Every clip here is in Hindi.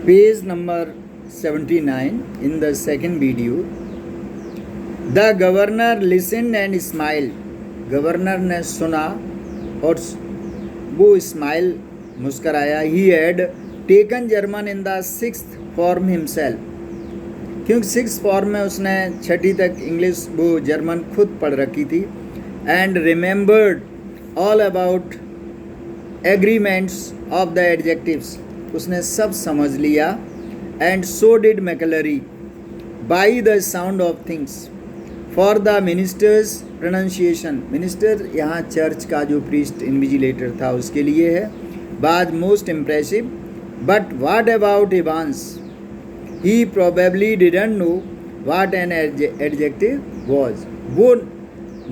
Page number 79 in the second video. The governor listened and smiled. Governor ने सुना और वो smile मुस्कराया. He had taken German in the sixth form himself. क्योंकि सिक्स फॉर्म में उसने छठी तक इंग्लिश वो जर्मन खुद पढ़ रखी थी. And remembered all about agreements of the adjectives. उसने सब समझ लिया. And so did मैकलरी by the sound of things for the ministers pronunciation. Minister यहाँ चर्च का जो प्रीस्ट इन्विजिलेटर था उसके लिए है. Was most impressive. But what about Evans? He probably didn't know what an adjective was. वो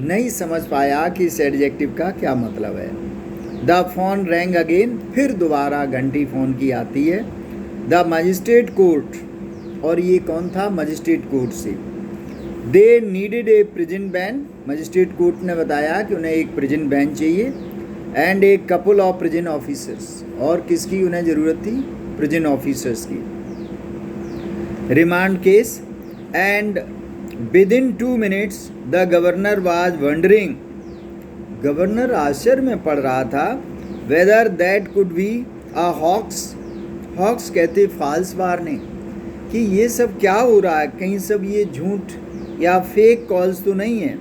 नहीं समझ पाया कि इस एडजेक्टिव का क्या मतलब है. The phone rang again. फिर दोबारा घंटी फ़ोन की आती है. The magistrate court. और ये कौन था? मजिस्ट्रेट कोर्ट से. They needed a prison van. Magistrate court ने बताया कि उन्हें एक प्रिजन वैन चाहिए. And a couple of prison officers. और किसकी उन्हें ज़रूरत थी? प्रिजन ऑफिसर्स की. Remand case. And within 2 minutes the governor was wondering. Governor आश्चर्य में पड़ रहा था. Whether that could be a hoax. Hoax कहते फॉल्स वार्निंग, कि ये सब क्या हो रहा है, कहीं सब ये झूठ या फेक कॉल्स तो नहीं है.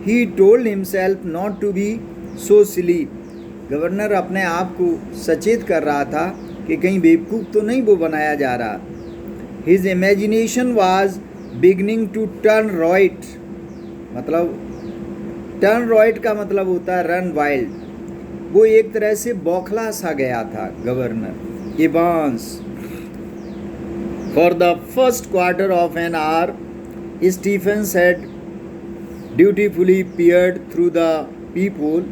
He told himself not to be so silly. Governor अपने आप को सचेत कर रहा था कि कहीं बेवकूफ़ तो नहीं वो बनाया जा रहा. His imagination was beginning to turn right. मतलब turn right का मतलब होता है run wild. वो एक तरह से बौखला सा गया था governor. Evans. For the first quarter of an hour, Stephens had dutifully peered through the peephole.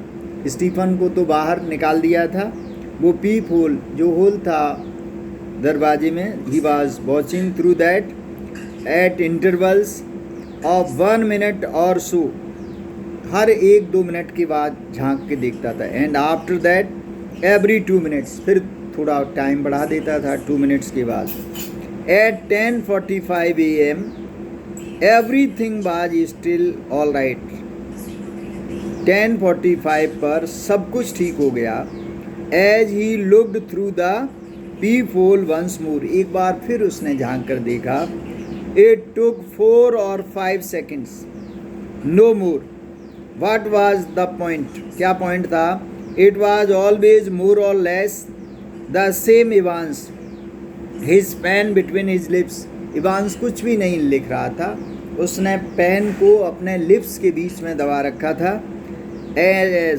Stephen को तो बाहर निकाल दिया था. वो पीप होल जो होल था दरवाजे में. He was watching through that at intervals of 1 minute और सो. हर 1-2 मिनट के बाद झांक के देखता था. And after that every 2 minutes. फिर थोड़ा टाइम बढ़ा देता था 2 minutes के बाद. At 10:45 AM everything was still all right. 10:45 पर सब कुछ ठीक हो गया. As he looked through the peephole once more. एक बार फिर उसने झांक कर देखा. It took 4 or 5 seconds, no more. What was the point? क्या पॉइंट था? इट वॉज ऑलवेज मोर और less the same. Evans his pen between his lips. Evans कुछ भी नहीं लिख रहा था. उसने पेन को अपने लिप्स के बीच में दबा रखा था.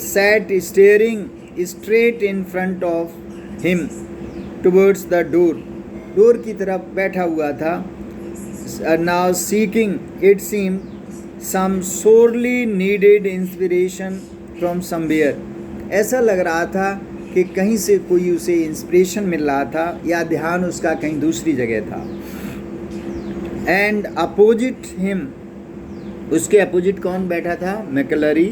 Sat steering straight in front of him towards the door. Door की तरफ बैठा हुआ था. Now seeking it seem some sorely needed inspiration from somewhere. ऐसा लग रहा था कि कहीं से कोई उसे इंस्पिरेशन मिल रहा था या ध्यान उसका कहीं दूसरी जगह था. एंड अपोजिट हिम, उसके अपोजिट कौन बैठा था? मैकलरी.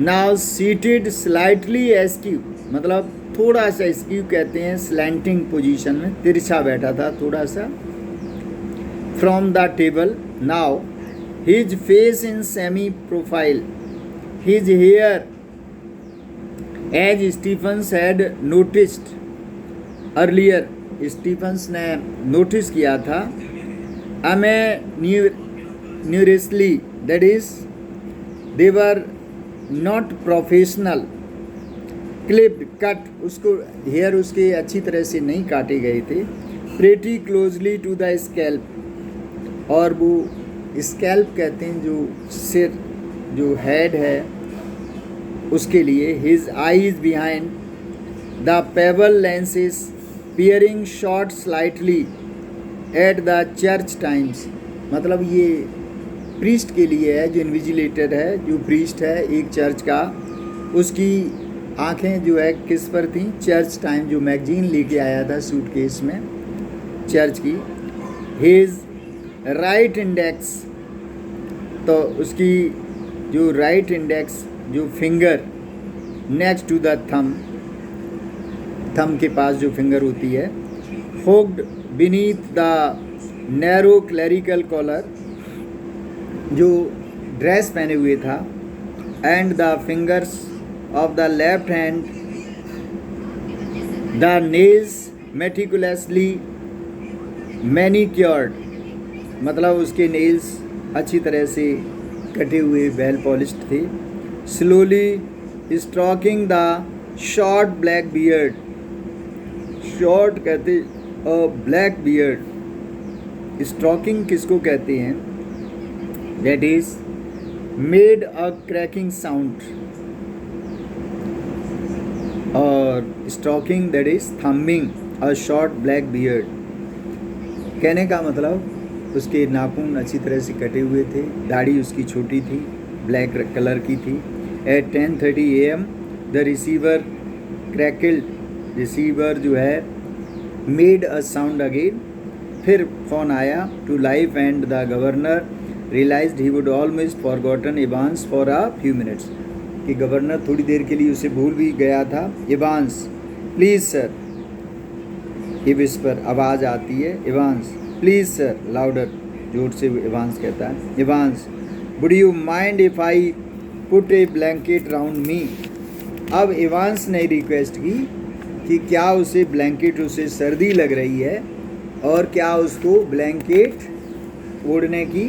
Now seated slightly askew. मतलब थोड़ा सा स्क्यू कहते हैं स्लैंटिंग पोजीशन में, तिरछा बैठा था थोड़ा सा. From the table. Now his face in semi profile. His hair as Stephens had noticed earlier. Stephens ने नोटिस किया था. Newly that is they were not professional. Clipped cut. उसको हेयर उसके अच्छी तरह से नहीं काटे गए थे. Pretty closely to the scalp. और वो स्कैल्प कहते हैं जो सिर जो हेड है उसके लिए. His eyes behind the payable lenses peering short slightly at the church times. मतलब ये प्रीस्ट के लिए है जो इन्विजिलेटर है, जो प्रीस्ट है एक चर्च का. उसकी आँखें जो है किस पर थी? चर्च टाइम जो मैगजीन लेके आया था सूटकेस में चर्च की. His right index. तो उसकी जो राइट इंडेक्स जो finger next to the thumb के पास जो फिंगर होती है, hooked beneath the narrow clerical collar, जो ड्रेस पहने हुए था, and the fingers of the left hand, the nails meticulously manicured, मतलब उसके नेल्स अच्छी तरह से कटे हुए वेल पॉलिश्ड थे. Slowly stroking the short black beard, short कहते ब्लैक बियर्ड, स्ट्रोकिंग किसको कहते हैं? That is made a cracking sound, और stroking that is thumbing a short black beard. कहने का मतलब उसके नाखून अच्छी तरह से कटे हुए थे, दाढ़ी उसकी छोटी थी, ब्लैक कलर की थी. At 10:30 AM the receiver crackled, receiver जो है मेड अ साउंड अगेन, फिर फ़ोन आया to life and the governor realised he would almost forgotten Evans for a few minutes, कि गवर्नर थोड़ी देर के लिए उसे भूल भी गया था. इवांस प्लीज़ सर, ये विस्पर आवाज़ आती है. इवांस प्लीज़ सर, लाउडर, जोर से इवांस कहता है. Evans would you mind if I put a blanket round me. अब इवांस ने रिक्वेस्ट की कि क्या उसे ब्लैंकेट, उसे सर्दी लग रही है और क्या उसको ब्लैंकेट ओढ़ने की,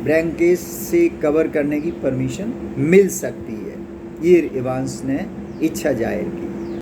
ब्लैंकेट से कवर करने की परमिशन मिल सकती है. ये इवांस ने इच्छा जाहिर की.